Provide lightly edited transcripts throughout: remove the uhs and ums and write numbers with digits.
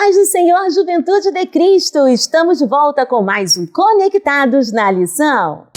Paz do Senhor, Juventude de Cristo! Estamos de volta com mais um Conectados na Lição.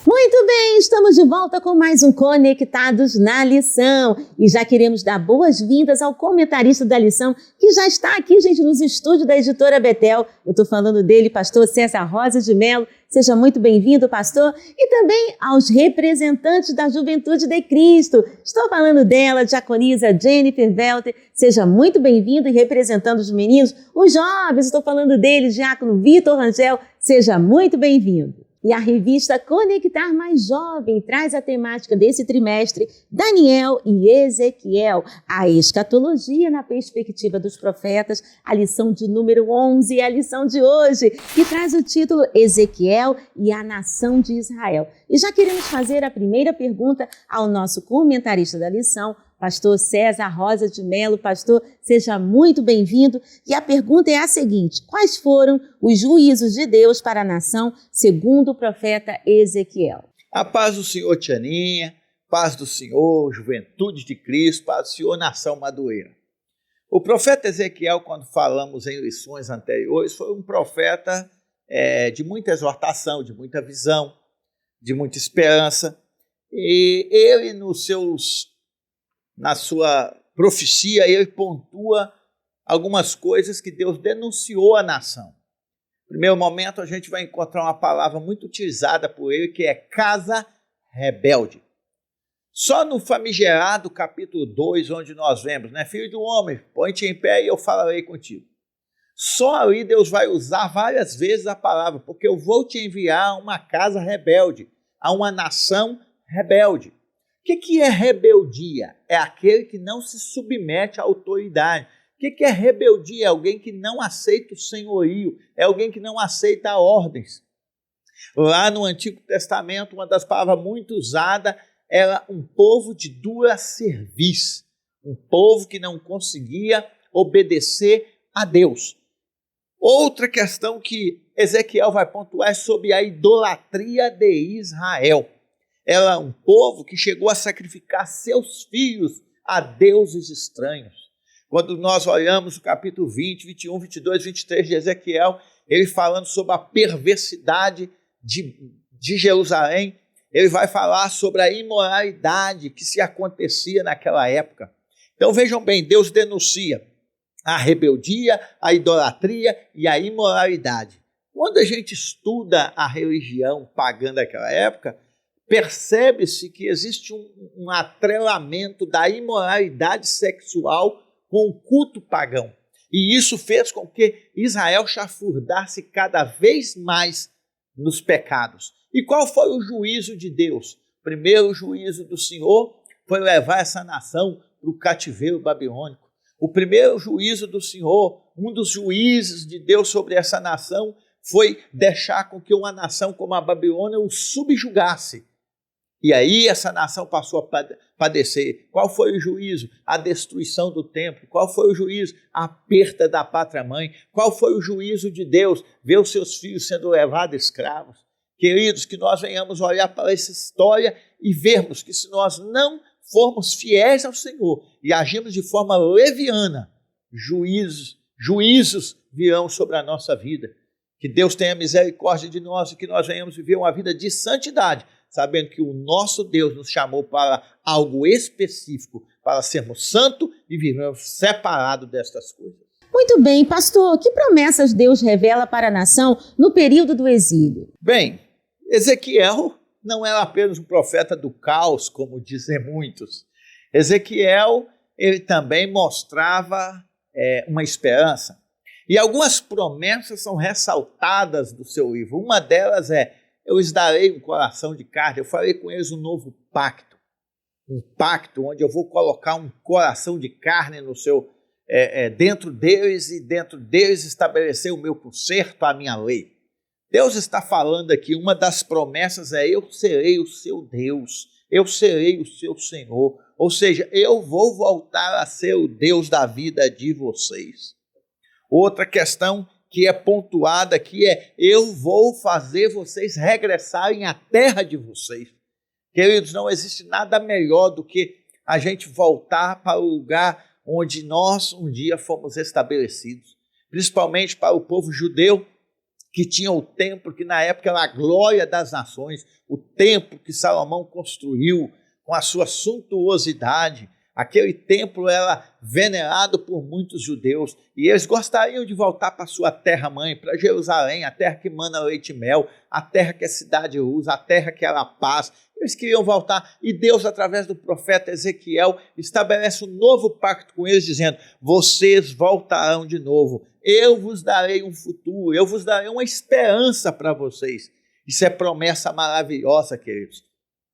Muito bem, estamos de volta com mais um Conectados na Lição. E já queremos dar boas-vindas ao comentarista da lição, que já está aqui, gente, nos estúdios da Editora Betel. Eu estou falando dele, pastor César Rosa de Mello. Seja muito bem-vindo, pastor. E também aos representantes da Juventude de Cristo. Estou falando dela, diaconisa Jennifer Welter. Seja muito bem-vindo e representando os meninos, os jovens. Estou falando dele, diácono Vitor Rangel. Seja muito bem-vindo. E a revista Conectar Mais Jovem traz a temática desse trimestre, Daniel e Ezequiel, a escatologia na perspectiva dos profetas, a lição de número 11, a lição de hoje, que traz o título Ezequiel e a nação de Israel. E já queremos fazer a primeira pergunta ao nosso comentarista da lição, pastor César Rosa de Mello. Pastor, seja muito bem-vindo. E a pergunta é a seguinte: quais foram os juízos de Deus para a nação, segundo o profeta Ezequiel? A paz do Senhor, Tianinha, paz do Senhor, Juventude de Cristo, paz do Senhor, nação Madureira. O profeta Ezequiel, quando falamos em lições anteriores, foi um profeta de muita exortação, de muita visão, de muita esperança. E ele, na sua profecia, ele pontua algumas coisas que Deus denunciou à nação. No primeiro momento, a gente vai encontrar uma palavra muito utilizada por ele, que é casa rebelde. Só no famigerado capítulo 2, onde nós vemos, né? Filho do homem, põe-te em pé e eu falarei contigo. Só ali Deus vai usar várias vezes a palavra, porque eu vou te enviar a uma casa rebelde, a uma nação rebelde. O que é rebeldia? É aquele que não se submete à autoridade. O que é rebeldia? É alguém que não aceita o senhorio, é alguém que não aceita ordens. Lá no Antigo Testamento, uma das palavras muito usadas era um povo de dura cerviz, um povo que não conseguia obedecer a Deus. Outra questão que Ezequiel vai pontuar é sobre a idolatria de Israel. Ela é um povo que chegou a sacrificar seus filhos a deuses estranhos. Quando nós olhamos o capítulo 20, 21, 22, 23 de Ezequiel, ele falando sobre a perversidade de Jerusalém, ele vai falar sobre a imoralidade que se acontecia naquela época. Então vejam bem, Deus denuncia a rebeldia, a idolatria e a imoralidade. Quando a gente estuda a religião pagã daquela época, percebe-se que existe um atrelamento da imoralidade sexual com o culto pagão. E isso fez com que Israel chafurdasse cada vez mais nos pecados. E qual foi o juízo de Deus? O primeiro juízo do Senhor foi levar essa nação para o cativeiro babilônico. O primeiro juízo do Senhor, um dos juízos de Deus sobre essa nação, foi deixar com que uma nação como a Babilônia o subjugasse. E aí essa nação passou a padecer. Qual foi o juízo? A destruição do templo. Qual foi o juízo? A perda da pátria-mãe. Qual foi o juízo de Deus? Ver os seus filhos sendo levados escravos. Queridos, que nós venhamos olhar para essa história e vermos que se nós não formos fiéis ao Senhor e agirmos de forma leviana, juízos virão sobre a nossa vida. Que Deus tenha misericórdia de nós e que nós venhamos viver uma vida de santidade, sabendo que o nosso Deus nos chamou para algo específico, para sermos santos e vivermos separados destas coisas. Muito bem, pastor, que promessas Deus revela para a nação no período do exílio? Bem, Ezequiel não era apenas um profeta do caos, como dizem muitos. Ezequiel, ele também mostrava uma esperança. E algumas promessas são ressaltadas do seu livro. Uma delas é: eu lhes darei um coração de carne, eu farei com eles um novo pacto. Um pacto onde eu vou colocar um coração de carne no dentro deles e dentro deles estabelecer o meu conserto, a minha lei. Deus está falando aqui, uma das promessas é: eu serei o seu Deus, eu serei o seu Senhor. Ou seja, eu vou voltar a ser o Deus da vida de vocês. Outra questão que é pontuada aqui é: eu vou fazer vocês regressarem à terra de vocês. Queridos, não existe nada melhor do que a gente voltar para o lugar onde nós um dia fomos estabelecidos, principalmente para o povo judeu, que tinha o templo, que na época era a glória das nações, o templo que Salomão construiu com a sua suntuosidade. Aquele templo era venerado por muitos judeus e eles gostariam de voltar para a sua terra-mãe, para Jerusalém, a terra que mana leite e mel, a terra que é cidade de luz, a terra que era a paz. Eles queriam voltar e Deus, através do profeta Ezequiel, estabelece um novo pacto com eles, dizendo: vocês voltarão de novo, eu vos darei um futuro, eu vos darei uma esperança para vocês. Isso é promessa maravilhosa, queridos.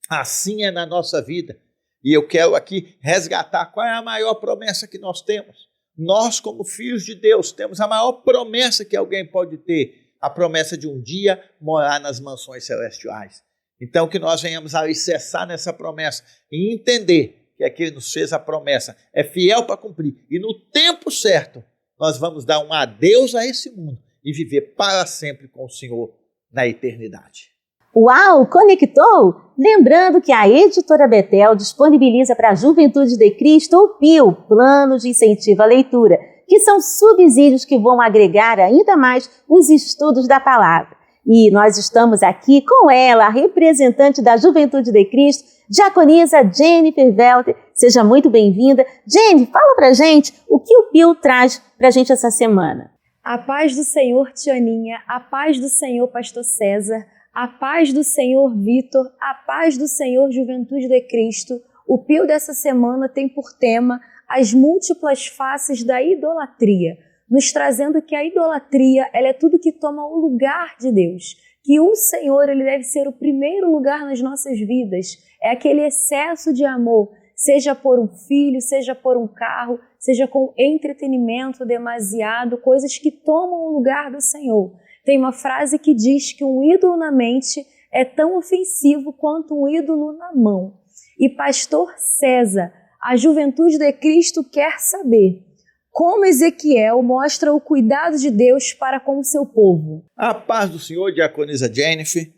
Assim é na nossa vida. E eu quero aqui resgatar qual é a maior promessa que nós temos. Nós, como filhos de Deus, temos a maior promessa que alguém pode ter, a promessa de um dia morar nas mansões celestiais. Então, que nós venhamos alicerçar nessa promessa e entender que aquele nos fez a promessa é fiel para cumprir. E no tempo certo, nós vamos dar um adeus a esse mundo e viver para sempre com o Senhor na eternidade. Uau, conectou? Lembrando que a Editora Bethel disponibiliza para a Juventude de Cristo o PIL, Plano de Incentivo à Leitura, que são subsídios que vão agregar ainda mais os estudos da palavra. E nós estamos aqui com ela, a representante da Juventude de Cristo, diaconisa Jennifer Welter. Seja muito bem-vinda. Jenny, fala pra gente o que o PIL traz pra gente essa semana. A paz do Senhor, Tianinha, a paz do Senhor, Pastor César, a paz do Senhor, Vitor, a paz do Senhor, Juventude de Cristo. O PIL dessa semana tem por tema as múltiplas faces da idolatria, nos trazendo que a idolatria ela é tudo que toma o lugar de Deus, que o Senhor ele deve ser o primeiro lugar nas nossas vidas, é aquele excesso de amor, seja por um filho, seja por um carro, seja com entretenimento demasiado, coisas que tomam o lugar do Senhor. Tem uma frase que diz que um ídolo na mente é tão ofensivo quanto um ídolo na mão. E Pastor César, a Juventude de Cristo quer saber como Ezequiel mostra o cuidado de Deus para com o seu povo. A paz do Senhor, diaconisa Jennifer.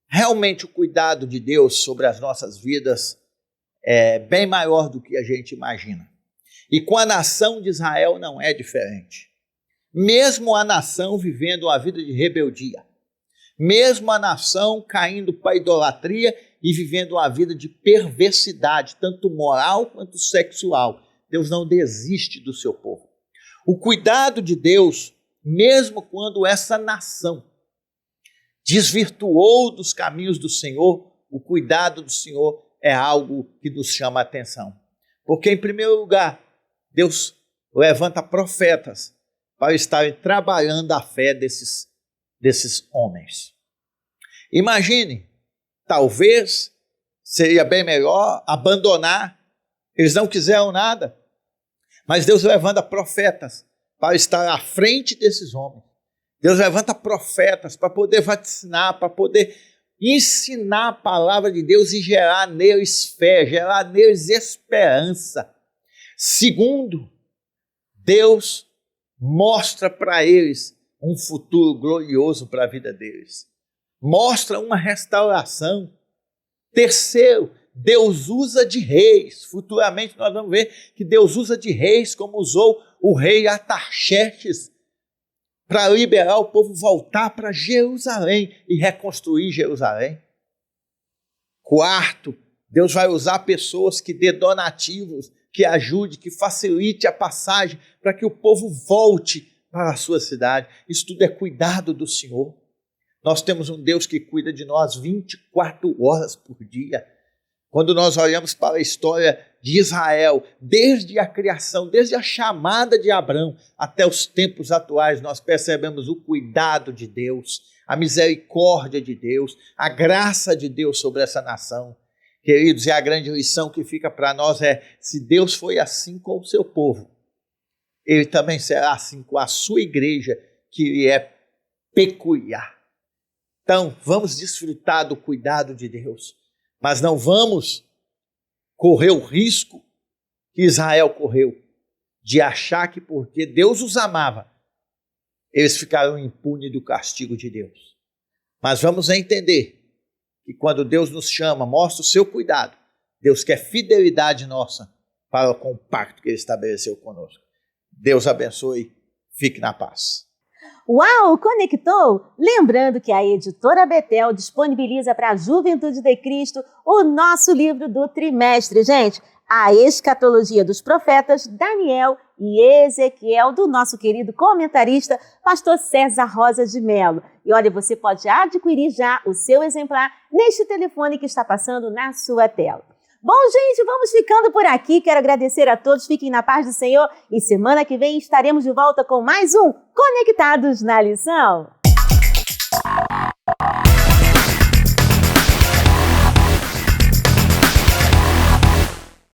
Realmente o cuidado de Deus sobre as nossas vidas é bem maior do que a gente imagina. E com a nação de Israel não é diferente. Mesmo a nação vivendo uma vida de rebeldia, mesmo a nação caindo para a idolatria e vivendo uma vida de perversidade, tanto moral quanto sexual, Deus não desiste do seu povo. O cuidado de Deus, mesmo quando essa nação desvirtuou dos caminhos do Senhor, o cuidado do Senhor é algo que nos chama a atenção. Porque, em primeiro lugar, Deus levanta profetas para estarem trabalhando a fé desses homens. Imagine, talvez seria bem melhor abandonar, eles não quiseram nada, mas Deus levanta profetas para estar à frente desses homens. Deus levanta profetas para poder vaticinar, para poder ensinar a palavra de Deus e gerar neles fé, gerar neles esperança. Segundo, Deus mostra para eles um futuro glorioso para a vida deles. Mostra uma restauração. Terceiro, Deus usa de reis. Futuramente nós vamos ver que Deus usa de reis, como usou o rei Artaxerxes, para liberar o povo voltar para Jerusalém e reconstruir Jerusalém. Quarto, Deus vai usar pessoas que dê donativos, que ajude, que facilite a passagem para que o povo volte para a sua cidade. Isso tudo é cuidado do Senhor. Nós temos um Deus que cuida de nós 24 horas por dia. Quando nós olhamos para a história de Israel, desde a criação, desde a chamada de Abrão até os tempos atuais, nós percebemos o cuidado de Deus, a misericórdia de Deus, a graça de Deus sobre essa nação. Queridos, e a grande lição que fica para nós é: se Deus foi assim com o seu povo, Ele também será assim com a sua igreja, que lhe é peculiar. Então, vamos desfrutar do cuidado de Deus, mas não vamos correr o risco que Israel correu, de achar que porque Deus os amava, eles ficaram impunes do castigo de Deus. Mas vamos entender que quando Deus nos chama, mostra o seu cuidado, Deus quer fidelidade nossa para com o pacto que Ele estabeleceu conosco. Deus abençoe. Fique na paz. Uau, conectou? Lembrando que a Editora Betel disponibiliza para a Juventude de Cristo o nosso livro do trimestre, gente. A Escatologia dos Profetas, Daniel e Ezequiel, do nosso querido comentarista, pastor César Rosa de Mello. E olha, você pode adquirir já o seu exemplar neste telefone que está passando na sua tela. Bom, gente, vamos ficando por aqui. Quero agradecer a todos. Fiquem na paz do Senhor. E semana que vem estaremos de volta com mais um Conectados na Lição.